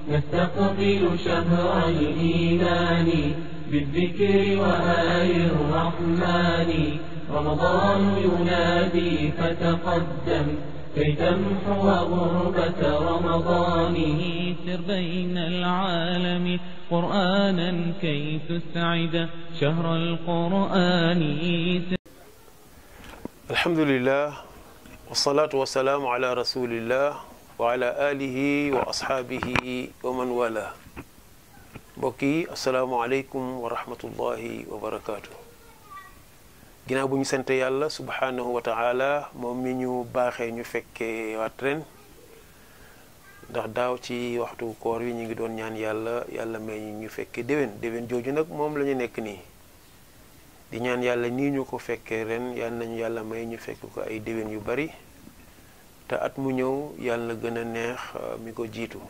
نستقبل شهر الإيمان بالذكر وآل الرحمن رمضان ينادي فتقدم كي تمحو غربة رمضانه سر بين العالم قرآنا كي تسعد شهر القرآن. الحمد لله والصلاة والسلام على رسول الله وعلى آله وأصحابه ومن والاه. بوكي السلام عليكم ورحمة الله وبركاته. ginnaaw bu ñu sant yàlla subhanahu wa ta'ala moom mi ñu baaxee ñu fekkee waat ren ndax daaw ci waxtu koor yi ñu ngi doon ñaan yàlla may ñu fekkee déwén jooju nag moom la ñu nekk nii di ñaan yàlla nii ñu ko fekkee ren yàlla nañu yàlla may ñu fekk ko ay déwén yu bari te at mu ñëw yàlla gën a neex mi ko jiitu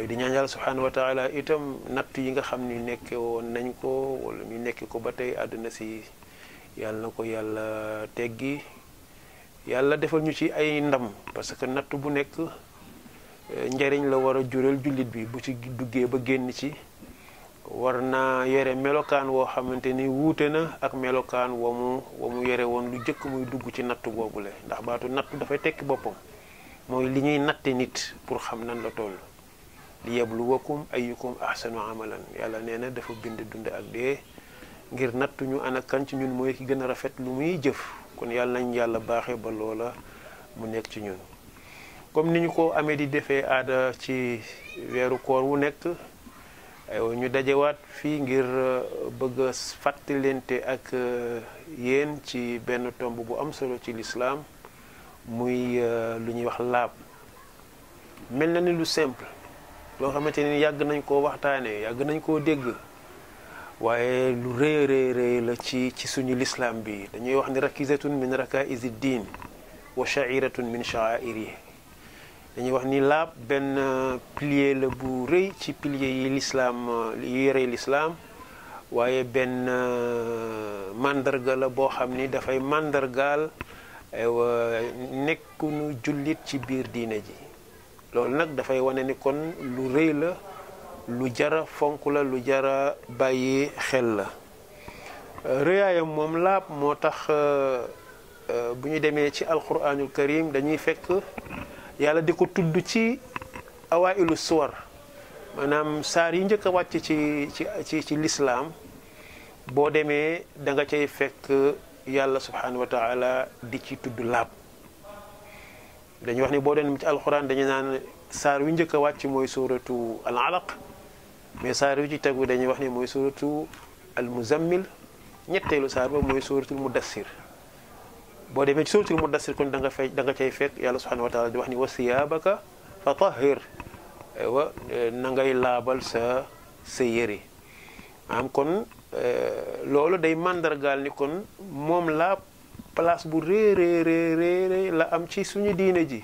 di ñaan yàlla subhanahu wa ta'ala itam natt yi nga xam ni nekke woon nañ ko wala ñu nekk ko ba tey àdduna si yàlla na ko yàlla teggi yàlla defal ñu ci ay ndam parce que natt bu nekk njariñ la war a jural jullit bi bu ci duggee ba génn ci war naa yore melokaan woo xamante ni wuute na ak melokaan wa mu yore woon lu jëkk muy dugg ci natt boobule ndax baatu natt dafay tekki boppam mooy li ñuy natte nit pour xam nan la toll li yabluwakum ayyukum ahsanu amalan yàlla nee na dafa bind dund ak dee ngir nattu ñu ana kan ci ñun mooy ki gën a rafet lu muy jëf kon yàlla nañ yàlla baaxee ba loola mu nekk ci ñun comme ni ñu ko amee di defee aada ci weeru koor wu nekk aywa ñu dajewaat fii ngir bëgg a fàttalente ak yéen ci benn tomb bu am solo ci lislaam muy lu ñuy wax laab mel na ni lu simple loo xamante ni yàgg nañ koo waxtaanee yàgg nañ koo dégg waaye lu rëy la ci suñu lislaam bi dañuy wax ni rakizatun min rakaizi diin wa sha'iratun min sha'airi dañuy wax ni laab benn pilier la bu rëy ci pilier yi lislaam yi yore lislaam waaye benn mandarga la boo xam ni dafay mandargaal nekkunu jullit ci biir diine ji loolu nag dafay wane ni kon lu rëy la lu jara fonk la lu jara bàyyi xel la rëyaayam moom laab moo tax bu ñu demee ci alquranul karim dañuy fekk yàlla di ko tudd ci awailu suwar maanaam saar yi njëkk a wàcc ci lislaam boo demee da nga cay fekk yàlla subhanahu wa taala di ci tudd laab dañuy wax ni boo dem ci alquran dañu naan saar wi njëkk a wàcc mooy suratu al alaq mais saar wi ci tegu dañuy wax ni mooy suratu al muzammil ñetteelu saar ba mooy suratul mudassir boo demee ci suratul mudassir kon da nga cay fekk yàlla subhanahu wa taala di wax ni wa siyaabaka fa tahhir wa na ngay laabal sa yére am kon loolu day mandargaal ni kon moom laab place bu réeréeréeré la am ci suñu diine ji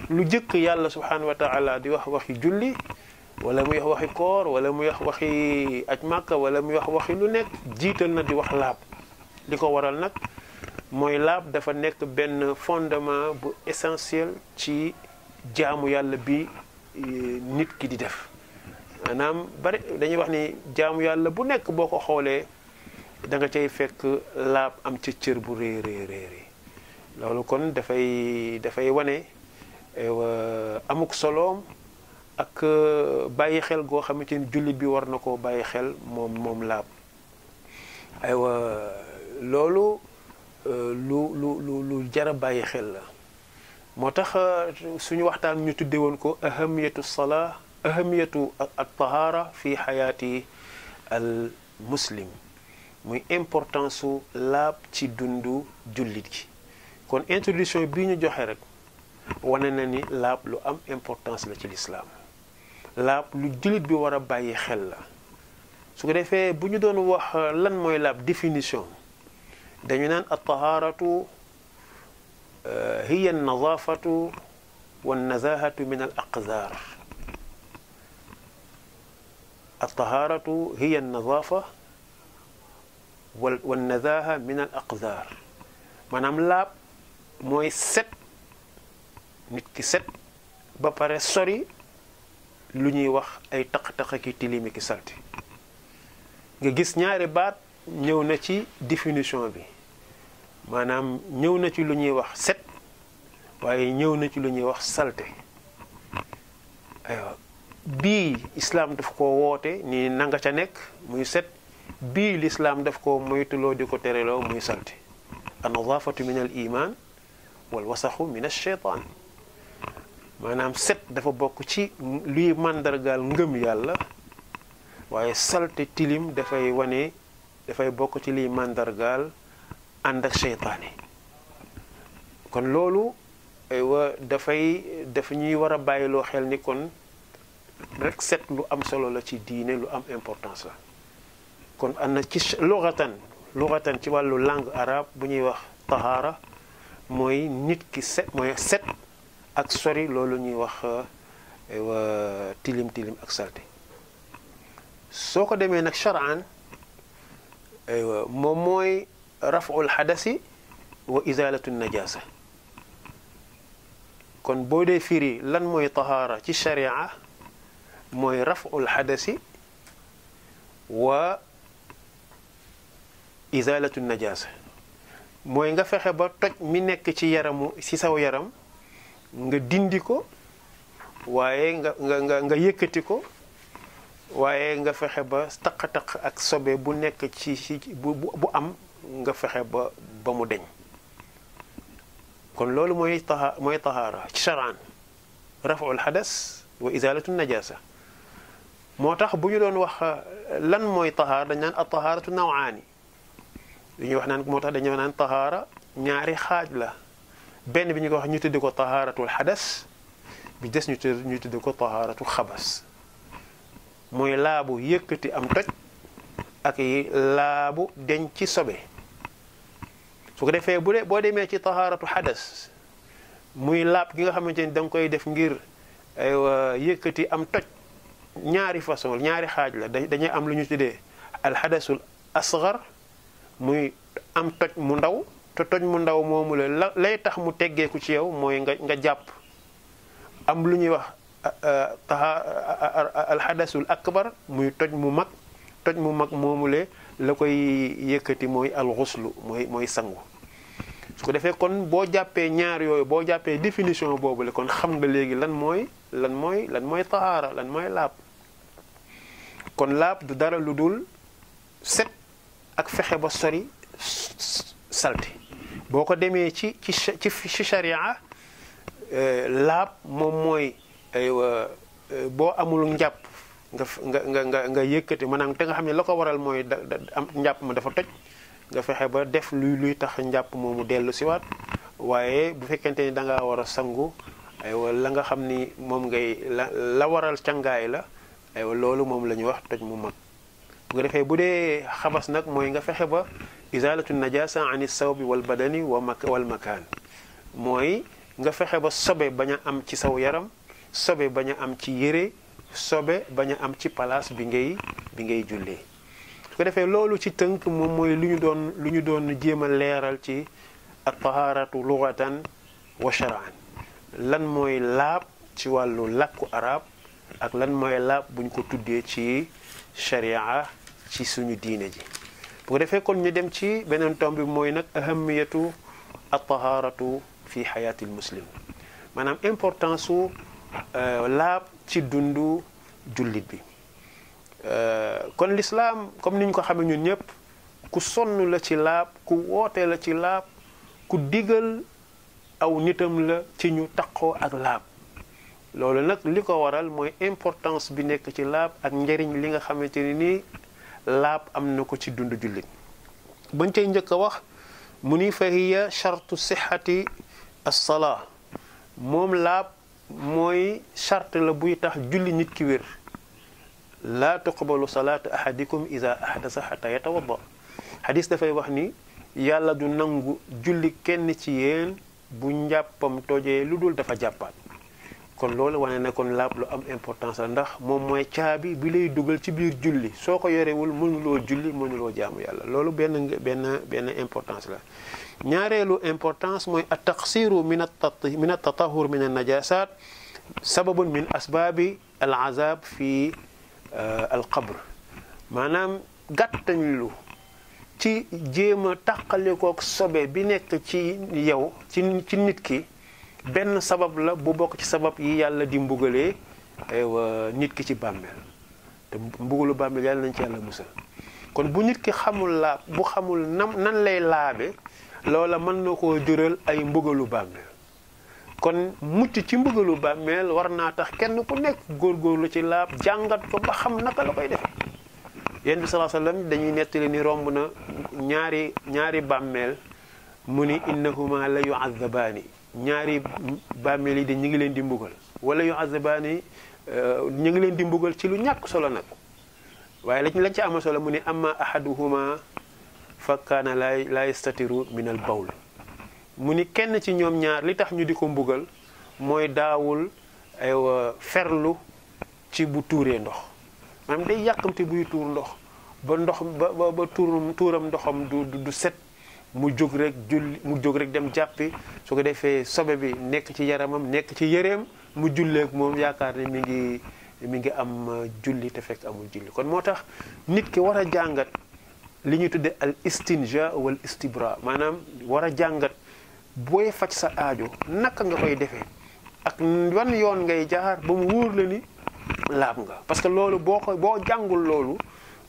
lu jëkk yàlla subhanahu wa taala di wax waxi julli wala muy wax waxi koor wala muy wax waxi aj màkka wala muy wax waxi lu nekk jiital na di wax laab li ko waral nag mooy laab dafa nekk benn fondement bu essentiel ci jaamu yàlla bi nit ki di def maanaam bari dañuy wax ni jaamu yàlla bu nekk boo ko xoolee da nga cay fekk laab am ca cër bu réeréeréeré loolu kon dafay wane amuk soloom ak bàyyi xel goo xamante ni jullit bi war na koo bàyyi xel moom laab aywa loolu lu jara bàyyi xel la moo tax suñu waxtaan ñu tudde woon ko ahamiyatu salaa ahamiyatu at tahara fi xayaati al muslim muy importance su laab ci dundu jullit gi kon introduction bii ñu joxe rek wane na ni laab lu am importance la ci lislaam laab lu jullit bi war a bàyyi xel la su ko defee bu ñu doon wax lan mooy laab définition dañu naan at-taharatu hiya an-nazafatu wan-nazahatu min al-aqdar at-taharatu hiya an-nazafa wan-nazaha min al-aqdar maanaam laab mooy set nit ki set ba pare sori lu ñuy wax ay taq-taq ki tilimi ki salti nga gis ñaari baat ñëw na ci définition bi maanaam ñëw na ci lu ñuy wax set waaye ñëw na ci lu ñuy wax salte aywa bii islaam daf ko woote ni nanga ca nekk muy set bii lislaam daf ko moytuloo di ko tereloo muy salte an-nadaafatu min al iman wal wasaxu min ash-shaytaan maanaam set dafa bokk ci luy màndargaal ngëm yàlla waaye salte tilim dafay wane dafay bokk ci liy màndargaal ànd ak seytaane kon loolu aywa dafa ñuy war a bàyyiloo xel ni kon rek set lu am solo la ci diine lu am importance la kon am na ci lughatan ci wàllu langue arabe bu ñuy wax tahaara mooy nit ki set mooy set ak sori loolu ñuy wax tilim tilim ak salte soo ko demee nag shar'an moom mooy raf'ul hadasi wa izalatu najasa kon boo dee firi lan mooy tahaara ci sharia mooy raf'ul hadasi wa izalatu najasa mooy nga fexe ba toj mi nekk ci yaramu ci saw yaram nga dindi ko waaye nga yëkkati ko waaye nga fexe ba taq-taq ak sobe bu nekk ci bu am nga fexe ba mu deñ kon loolu mooy tahaara ci shar'an raf'ul hadas wa izalatu najasa moo tax bu ñu doon wax lan mooy tahaara dañ naan at-tahaaratu nawaani li ñuy wax naan moo tax dañu naan tahaara ñaari xaaj la benn bi ñu ko wax ñu tudde ko tahaaratul hadas bi des ñu tudde ko tahaaratu xabas mooy laabu yëkkati am toj ak laabu deñ ci sobe su ko defee boo demee ci tahaaratu hadas muy laab gi nga xamante ni da nga koy def ngir aywa yëkkati am toj ñaari façon ñaari xaaj la dañuy am lu ñu tuddee alhadasul asgar muy am toj mu ndaw te toj mu ndaw moomu la lay tax mu teggeeku ci yow mooy nga jàpp am lu ñuy wax alhadasul akbar muy toj mu mag moomule la koy yëkkati mooy alxuslu mooy sangu su ko defee kon boo jàppee ñaar yooyu boo jàppee définition boobu la kon xam nga léegi lan mooy tahaara lan mooy laab kon laab du dara lu dul set ak fexe ba sori salte boo ko demee ci sharia laab moom mooy aywa boo amul njàpp nga yëkkati maanaam te nga xam ne la ko waral mooy am njàpp ma dafa toj nga fexe ba def luy tax njàpp moomu dellu siwaat waaye bu fekkente ni da ngaa war a sangu aywa la nga xam ni moom ngay la waral cangaay la aywa loolu moom la ñuy wax toj mu mag bu ko defee bu dee xabas nag mooy nga fexe ba izalatu najasa ani sawbi wal badani wal makaan mooy nga fexe ba sobe bañ a am ci saw yaram sobe bañ a am ci yére sobe bañ a am ci place bi ngay jullee su ko defee loolu ci tënk moom mooy lu ñu doon jéem a leeral ci at-tahaaratu lughatan wa shar'an lan mooy laab ci wàllu làkku arab ak lan mooy laab buñ ko tuddee ci sharia ci suñu diine ji bu ko defee kon ñu dem ci beneen tomb bi mooy nag ahamiyatu at-tahaaratu fi xayaatil muslim maanaam importance su laab ci dundu jullit bi kon l'islam comme ni ñu ko xamee ñun ñëpp ku sonn la ci laab ku woote la ci laab ku digal aw nitam la ci ñu taqoo ak laab loolu nag li ko waral mooy importance bi nekk ci laab ak njëriñ li nga xamante ni nii laab am na ko ci dundu jullit bañ cay njëkk a wax mu ni fa hiya chartu sixati as-salaa moom laab mooy charte la buy tax julli nit ki wér laa tuqbalu salaatu ahadikum ida ahdasa xata yatawadda xadis dafay wax ni yàlla du nangu julli kenn ci yéen bu njàppam tojee lu dul dafa jàppaat kon loolu wane na kon laab lu am importance la ndax moom mooy caabi bi lay dugal ci biir julli soo ko yorewul mënuloo julli mënuloo jaamu yàlla loolu benn importance la ñaareelu importance mooy at taqsiru min at tatahur min an najasat sababun min asbaabi al azab fi al qabr maanaam gàttañlu ci jéem a tàqalikook sobe bi nekk ci yow ci nit ki benn sabab la bu bokk ci sabab yi yàlla di mbugalee nit ki ci bàmmeel te mbugalu bàmmeel yàlla nañ ci yàlla musal kon bu nit ki xamul laab bu xamul nan lay laabe loola mën na koo jural ay mbugalu bàmmeel kon mucc ci mbugalu bàmmeel war naa tax kenn ku nekk góorgóorlu ci laab jàngat ko ba xam naka la koy defe yéen bi sallallahu alayhi wasallam dañuy nettali ni romb na ñaari bàmmeel mu ni innahuma la yu'azzabaani ñaari bàmmeel yi de ñu ngi leen di mbugal wala yu'azzabaani ñu ngi leen di mbugal ci lu ñàkk solo nag waaye lañ ci ama solo mu ni amma ahaduhuma fa kaana la yastatiru min al bawl mu ni kenn ci ñoom ñaar li tax ñu di ko mbugal mooy daawul ferlu ci bu tuuree ndox maanaam day yàkkamte buy tuur ndox ba tuuram ndoxam du set mu jóg rek dem jàppi su ko defee sobe bi nekk ci yaramam nekk ci yëreem mu julleek moom yaakaar ne mi ngi am julli te fekk amul julli kon moo tax nit ki war a jàngat li ñuy tudde al istinja wal istibra maanaam war a jàngat booy faj sa aajo naka nga koy defee ak wan yoon ngay jaar ba mu wóor la ni laab nga parce que loolu boo jàngul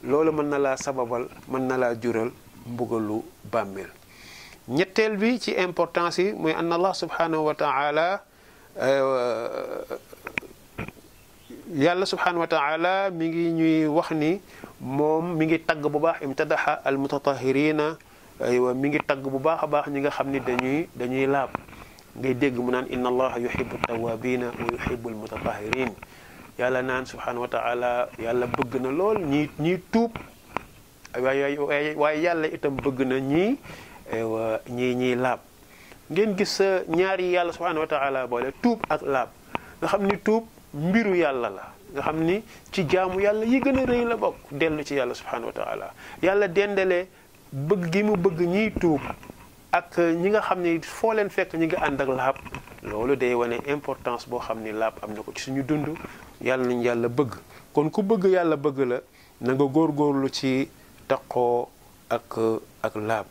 loolu mën na laa sababal mën na laa jural mbugalu bàmmeel ñetteel bi ci importance yi mooy anna allah subhanahu wa ta'ala yàlla subhanahu wa ta'ala mi ngi ñuy wax ni moom mi ngi tagg bu baax imtadaha al mutatahirina aywa mi ngi tagg bu baax a baax ñi nga xam ni dañuy laab ngay dégg mu naan inna allaha yuhibbu tawabina wa yuhibbu al mutatahirin yàlla naan subhanahu wa ta'ala yàlla bëgg na lool ñii tuub waaye yàlla itam bëgg na ñii laab ngeen gis ñaari yàlla subhanahu wa ta'ala boole tuub ak laab nga xam ni tuub mbiru yàlla la nga xam ni ci jaamu yàlla yi gën a rëy la bokk dellu ci yàlla subhanahu wa ta'ala yàlla dendale bëgg gi mu bëgg ñiy tuub ak ñi nga xam ni foo leen fekk ñi nga ànd ak laab loolu day wane importance boo xam ni laab am na ko ci suñu dund yàlla nañ yàlla bëgg kon ku bëgg yàlla bëgg la na nga góorgóorlu ci taqoo ak laab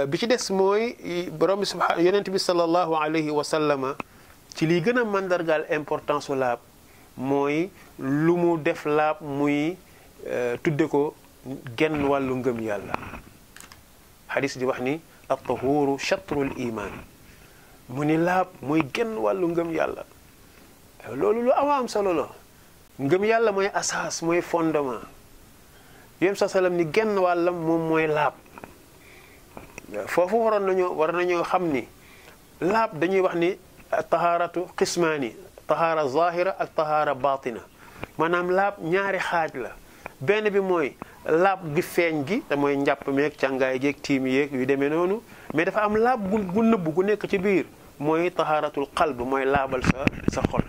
bi ci des mooy borom bi subhanahu yonent bi sallallahu alayhi wa sallama ci liy gën a mandargaal importance u laab mooy lu mu def laab muy tudde ko genn wàllu ngëm yàlla xadis di wax ni at-tahuru shatrul iman mu ni laab muy genn wàllu ngëm yàlla loolu lu am solo la ngëm yàlla mooy asaas mooy fondement yéen sa salam ni genn wàllam moom mooy laab foofu war nañoo xam ni laab dañuy wax ni tahaaratu qismaani tahaara zahira ak tahaara batina maanaam laab ñaari xaaj la benn bi mooy laab gi feeñ gi te mooy njàpp meeg càngaay geeg tiim yeeg yu demee noonu mais dafa am laab gu nëbb gu nekk ci biir mooy tahaaratul qalb mooy laabal sa xol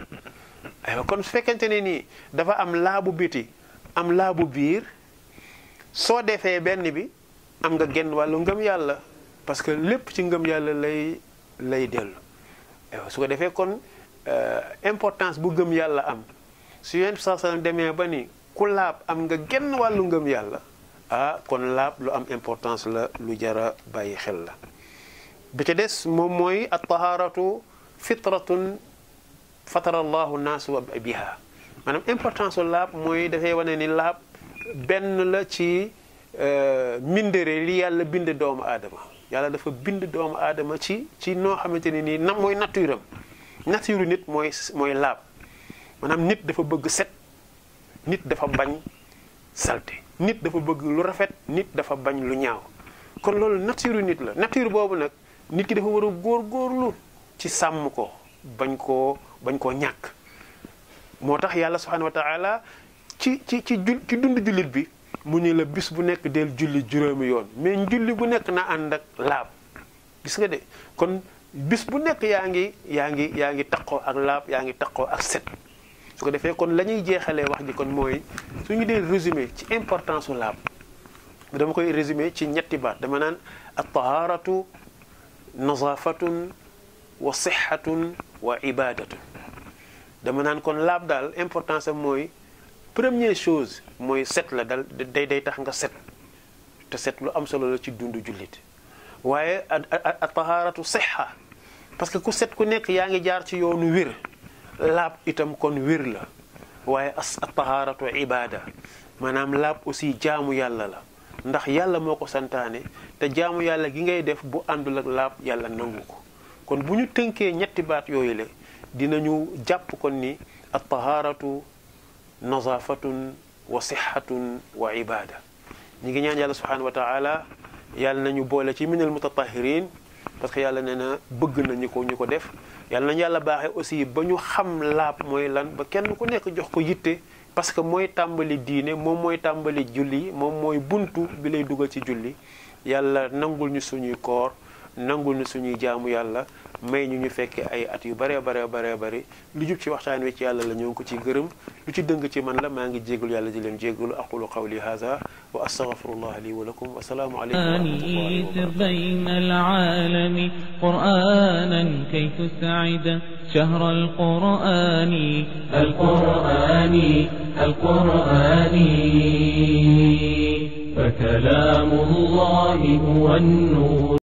aywa kon su fekkente ne nii dafa am laabu biti am laabu biir soo defee benn bi am nga genn wàllu ngëm yàlla parce que lépp ci ngëm yàlla lay dellu su ko defee kon importance bu ngëm yàlla am su yonent bi sallallahu alayhi wasallam demee ba ni ku laab am nga genn wàllu ngëm yàlla kon laab lu am importance la lu jara bàyyi xel la bi ca des moom mooy at-taharatu fitratun fatara allahu naas wa biha maanaam importance u laab mooy dafay wane ni laab benn la ci mbindere li yàlla bind doomu aadama yàlla dafa bind doomu aadama ci noo xamante ne nii mooy nature am nature nit mooy laab maanaam nit dafa bëgg set nit dafa bañ salte nit dafa bëgg lu rafet nit dafa bañ lu ñaaw kon loolu nature nit la nature boobu nag nit ki dafa war a góorgóorlu ci sàmm ko bañ koo ñàkk moo tax yàlla subhanahu wa ta'ala ci dund jullit bi mu ñu la bis bu nekk del julli juróomi yoon mais julli bu nekk na ànd ak laab gis nga de kon bis bu nekk yaa ngi taqoo ak laab yaa ngi taqoo ak set su ko defee kon la ñuy jeexalee wax ji kon mooy suñu dee résumé ci importance u laab dama koy résumé ci ñetti baat dama naan at-taharatu nazafatun wa sihhatun wa ibadatun dama naan kon laab daal importance am mooy première chose mooy set la dal day tax nga set te set lu am solo la ci dundu jullit waaye a taharatu sihha parce que ku set ku nekk yaa ngi jaar ci yoonu wér laab itam kon wér la waaye a taharatu ibada maanaam laab aussi jaamu yàlla la ndax yàlla moo ko santaane te jaamu yàlla gi ngay def bu àndul ak laab yàlla nangu ko kon bu ñu tënkee ñetti baat yooyu le dinañu jàpp kon ni a taharatu nazafatun wa sihhatun wa ibada ñi ngi ñaan yàlla subhanahu wa taala yàlla nañu boole ci minal mutatahirin parce que yàlla nee na bëgg na ñu ko def yàlla nañu yàlla baaxee aussi ba ñu xam laab mooy lan ba kenn ku nekk jox ko yitte parce que mooy tàmbali diine moom mooy tàmbali julli moom mooy buntu bi lay dugal ci julli yàlla nangul ñu suñuy koor nangul ñu suñuy jaamu yàlla may ñu fekkee ay at yu bare lu jub ci waxtaan wi ci yàlla la ñoo ngi ko ci gërëm lu ci dëng ci man la maa ngi jégalu yàlla di leen jégalu aqulu qawli hadha wa astaghfirullah li wa lakum wa salaamu alaykum wa rahmatullahi wa barakatuh بين العالم قرآنا كي تسعد شهر القرآن فكلام الله هو النور